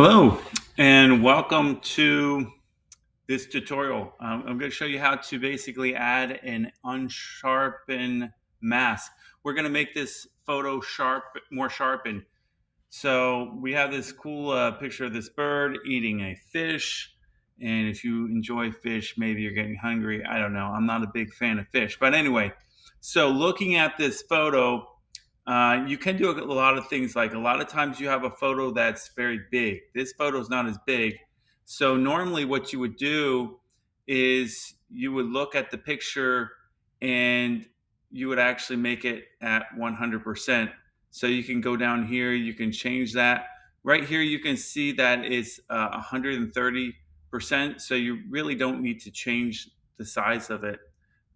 Hello, and welcome to this tutorial. I'm going to show you how to basically add an unsharpened mask. We're going to make this photo more sharpened. So we have this cool picture of this bird eating a fish. And if you enjoy fish, maybe you're getting hungry. I don't know. I'm not a big fan of fish. But anyway, so looking at this photo, you can do a lot of things. Like a lot of times you have a photo that's very big. This photo is not as big. So normally what you would do is you would look at the picture and you would actually make it at 100%. So you can go down here, you can change that. Right here, you can see that it's 130%. So you really don't need to change the size of it.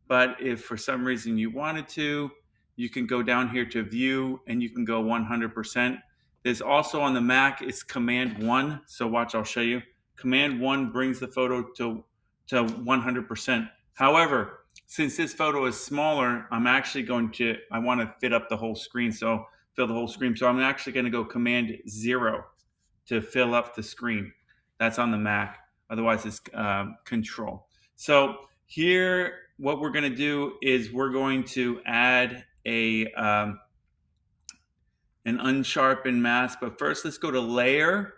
But if for some reason you wanted to, you can go down here to view and you can go 100%. There's also on the Mac, it's Command 1. So watch, I'll show you. Command 1 brings the photo to 100%. However, since this photo is smaller, I want to fit up the whole screen. So fill the whole screen. So I'm actually going to go Command 0 to fill up the screen. That's on the Mac. Otherwise, it's Control. So here, what we're going to do is we're going to add an unsharpened mask. But first, let's go to Layer,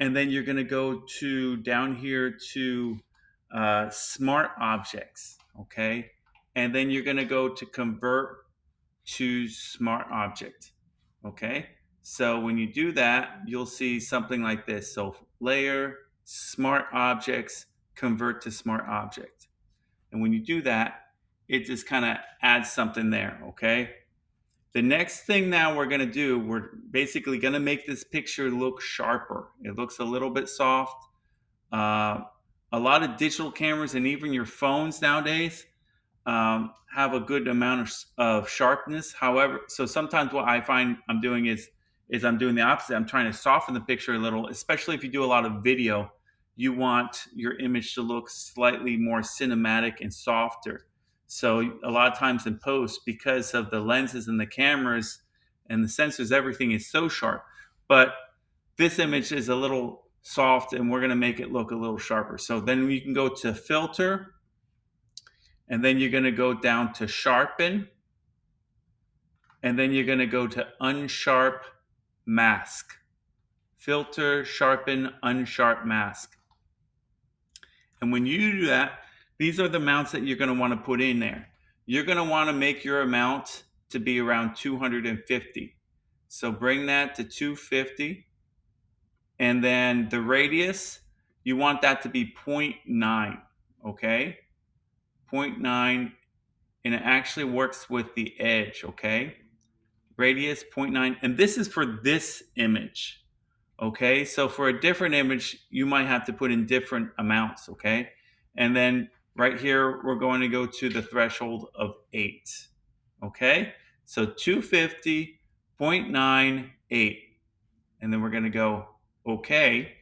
and then you're going to go to down here to Smart Objects. Okay, and then you're going to go to Convert to Smart Object. Okay, so when you do that, you'll see something like this. So Layer, Smart Objects, Convert to Smart Object. And when you do that, it just kind of adds something there, okay? The next thing now we're going to do, we're basically going to make this picture look sharper. It looks a little bit soft. Uh, a lot of digital cameras and even your phones nowadays have a good amount of sharpness. However, so sometimes what I find I'm doing is I'm doing the opposite. I'm trying to soften the picture a little, especially if you do a lot of video. You want your image to look slightly more cinematic and softer. So a lot of times in post, because of the lenses and the cameras and the sensors, everything is so sharp. But this image is a little soft, and we're going to make it look a little sharper. So then you can go to Filter, and then you're going to go down to Sharpen, and then you're going to go to Unsharp Mask. Filter, Sharpen, Unsharp Mask. And when you do that, these are the amounts that you're going to want to put in there. You're going to want to make your amount to be around 250. So bring that to 250. And then the radius, you want that to be 0.9, okay? 0.9, and it actually works with the edge, okay? Radius 0.9, and this is for this image, okay? So for a different image, you might have to put in different amounts, okay? And then right here, we're going to go to the threshold of 8, okay? So 250, 0.98, and then we're going to go okay.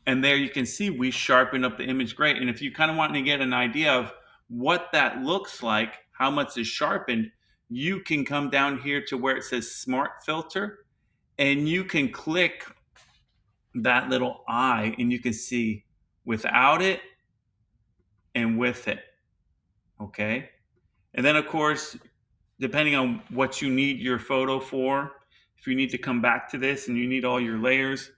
And there you can see we sharpen up the image great. And if you kind of want to get an idea of what that looks like, how much is sharpened, you can come down here to where it says Smart Filter, and you can click that little eye and you can see without it and with it. Okay. And then, of course, depending on what you need your photo for, if you need to come back to this and you need all your layers,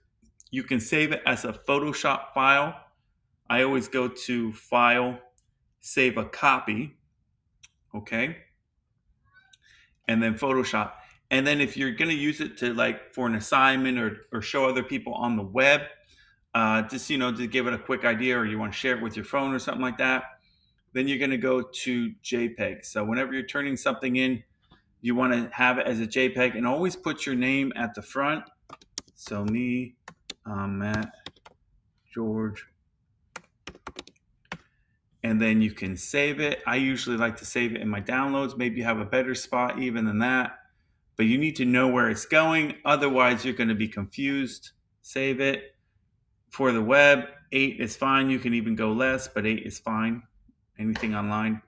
you can save it as a Photoshop file. I always go to File, Save a Copy, okay, and then Photoshop. And then if you're going to use it to like for an assignment or show other people on the web, just to give it a quick idea, or you want to share it with your phone or something like that, then you're going to go to JPEG. So whenever you're turning something in, you want to have it as a JPEG, and always put your name at the front. So me, Matt, George, and then you can save it. I usually like to save it in my downloads. Maybe you have a better spot even than that, but you need to know where it's going. Otherwise, you're going to be confused. Save it. For the web, 8 is fine. You can even go less, but 8 is fine. Anything online.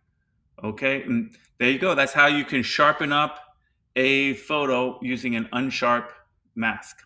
Okay, and there you go. That's how you can sharpen up a photo using an unsharp mask.